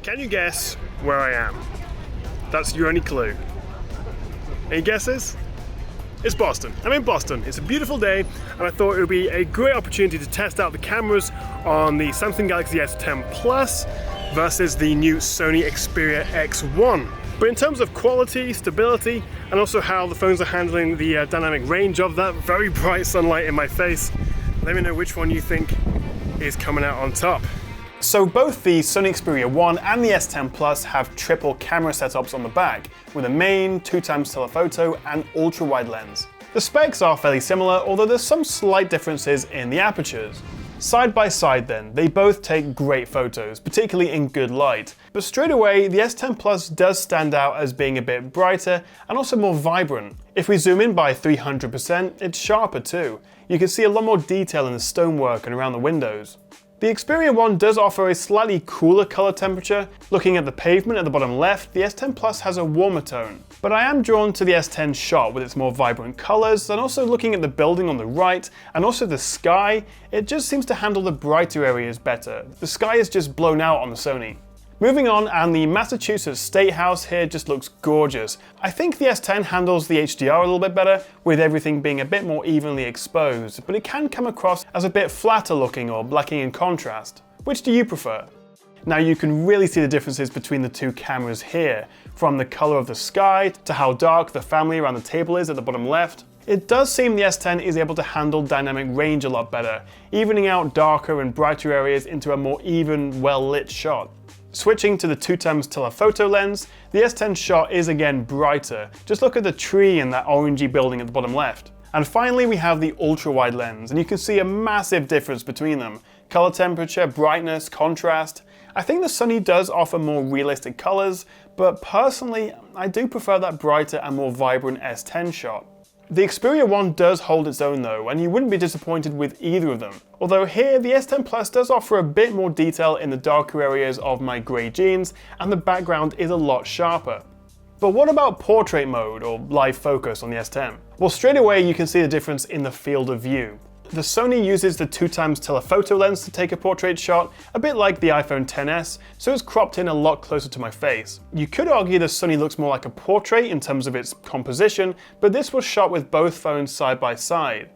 Can you guess where I am? That's your only clue. Any guesses? It's Boston. I'm in Boston. It's a beautiful day, and I thought it would be a great opportunity to test out the cameras on the Samsung Galaxy S10 Plus versus the new Sony Xperia X1. But in terms of quality, stability, and also how the phones are handling the dynamic range of that very bright sunlight in my face, let me know which one you think is coming out on top. So both the Sony Xperia 1 and the S10 Plus have triple camera setups on the back, with a main, 2x telephoto, and ultra-wide lens. The specs are fairly similar, although there's some slight differences in the apertures. Side by side then, they both take great photos, particularly in good light. But straight away, the S10 Plus does stand out as being a bit brighter and also more vibrant. If we zoom in by 300%, it's sharper too. You can see a lot more detail in the stonework and around the windows. The Xperia 1 does offer a slightly cooler color temperature. Looking at the pavement at the bottom left, the S10 Plus has a warmer tone. But I am drawn to the S10 shot with its more vibrant colors, and also looking at the building on the right, and also the sky, it just seems to handle the brighter areas better. The sky is just blown out on the Sony. Moving on, and the Massachusetts State House here just looks gorgeous. I think the S10 handles the HDR a little bit better, with everything being a bit more evenly exposed, but it can come across as a bit flatter looking or lacking in contrast. Which do you prefer? Now you can really see the differences between the two cameras here, from the color of the sky to how dark the family around the table is at the bottom left. It does seem the S10 is able to handle dynamic range a lot better, evening out darker and brighter areas into a more even, well-lit shot. Switching to the 2x telephoto lens, the S10 shot is again brighter. Just look at the tree and that orangey building at the bottom left. And finally we have the ultra-wide lens, and you can see a massive difference between them. Color temperature, brightness, contrast. I think the Sony does offer more realistic colors, but personally I do prefer that brighter and more vibrant S10 shot. The Xperia 1 does hold its own though, and you wouldn't be disappointed with either of them. Although here, the S10 Plus does offer a bit more detail in the darker areas of my grey jeans, and the background is a lot sharper. But what about portrait mode, or live focus on the S10? Well, straight away you can see the difference in the field of view. The Sony uses the 2x telephoto lens to take a portrait shot, a bit like the iPhone XS, so it's cropped in a lot closer to my face. You could argue the Sony looks more like a portrait in terms of its composition, but this was shot with both phones side by side.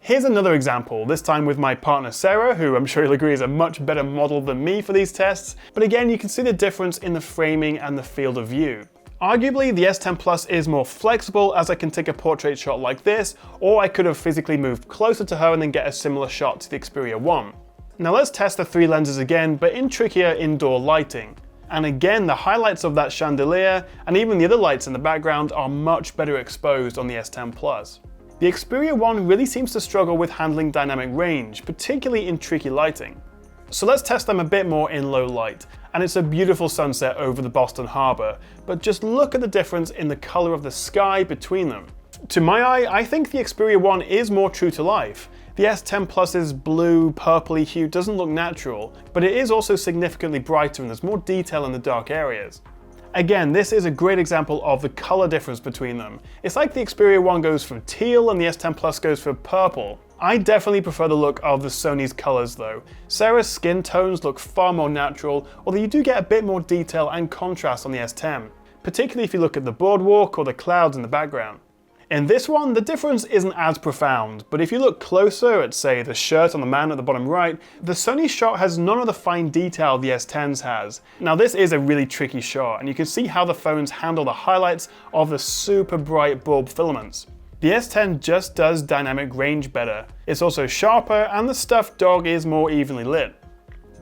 Here's another example, this time with my partner Sarah, who I'm sure you'll agree is a much better model than me for these tests, but again you can see the difference in the framing and the field of view. Arguably, the S10 Plus is more flexible, as I can take a portrait shot like this, or I could have physically moved closer to her and then get a similar shot to the Xperia 1. Now let's test the three lenses again, but in trickier indoor lighting. And again, the highlights of that chandelier, and even the other lights in the background, are much better exposed on the S10 Plus. The Xperia 1 really seems to struggle with handling dynamic range, particularly in tricky lighting. So let's test them a bit more in low light. And it's a beautiful sunset over the Boston Harbor, but just look at the difference in the color of the sky between them. To my eye, I think the Xperia 1 is more true to life. The S10 Plus's blue, purpley hue doesn't look natural, but it is also significantly brighter and there's more detail in the dark areas. Again, this is a great example of the color difference between them. It's like the Xperia 1 goes for teal and the S10 Plus goes for purple. I definitely prefer the look of the Sony's colors though. Sarah's skin tones look far more natural, although you do get a bit more detail and contrast on the S10, particularly if you look at the boardwalk or the clouds in the background. In this one, the difference isn't as profound, but if you look closer at, say, the shirt on the man at the bottom right, the Sony shot has none of the fine detail the S10's has. Now this is a really tricky shot, and you can see how the phones handle the highlights of the super bright bulb filaments. The S10 just does dynamic range better. It's also sharper, and the stuffed dog is more evenly lit.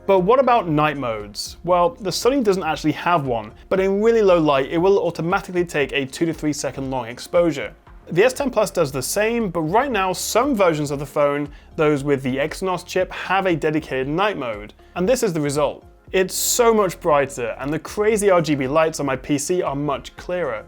But what about night modes? Well, the Sony doesn't actually have one, but in really low light it will automatically take a 2 to 3 second long exposure. The S10 Plus does the same, but right now some versions of the phone, those with the Exynos chip, have a dedicated night mode, and this is the result. It's so much brighter, and the crazy RGB lights on my PC are much clearer.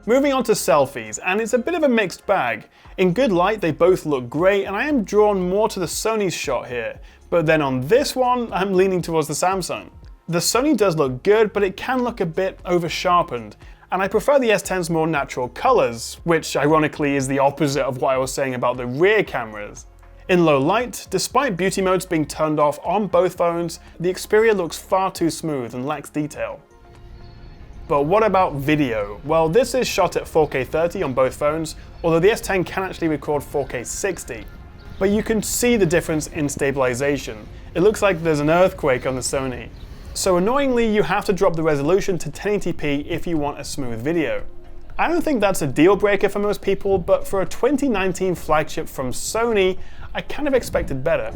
Moving on to selfies, and it's a bit of a mixed bag. In good light they both look great, and I am drawn more to the Sony's shot here, but then on this one I'm leaning towards the Samsung. The Sony does look good, but it can look a bit over-sharpened, and I prefer the S10's more natural colors, which ironically is the opposite of what I was saying about the rear cameras. In low light, despite beauty modes being turned off on both phones, the Xperia looks far too smooth and lacks detail. But what about video? Well, this is shot at 4K 30 on both phones, although the S10 can actually record 4K 60. But you can see the difference in stabilization. It looks like there's an earthquake on the Sony. So annoyingly, you have to drop the resolution to 1080p if you want a smooth video. I don't think that's a deal breaker for most people, but for a 2019 flagship from Sony, I kind of expected better.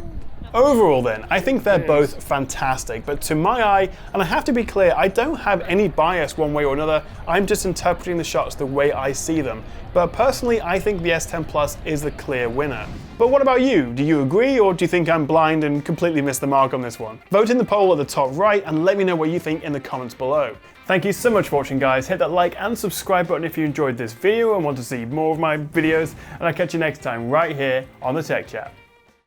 Overall then, I think they're both fantastic, but to my eye, and I have to be clear, I don't have any bias one way or another, I'm just interpreting the shots the way I see them. But personally, I think the S10 Plus is the clear winner. But what about you? Do you agree, or do you think I'm blind and completely missed the mark on this one? Vote in the poll at the top right and let me know what you think in the comments below. Thank you so much for watching, guys. Hit that like and subscribe button if you enjoyed this video and want to see more of my videos, and I'll catch you next time right here on the Tech Chat.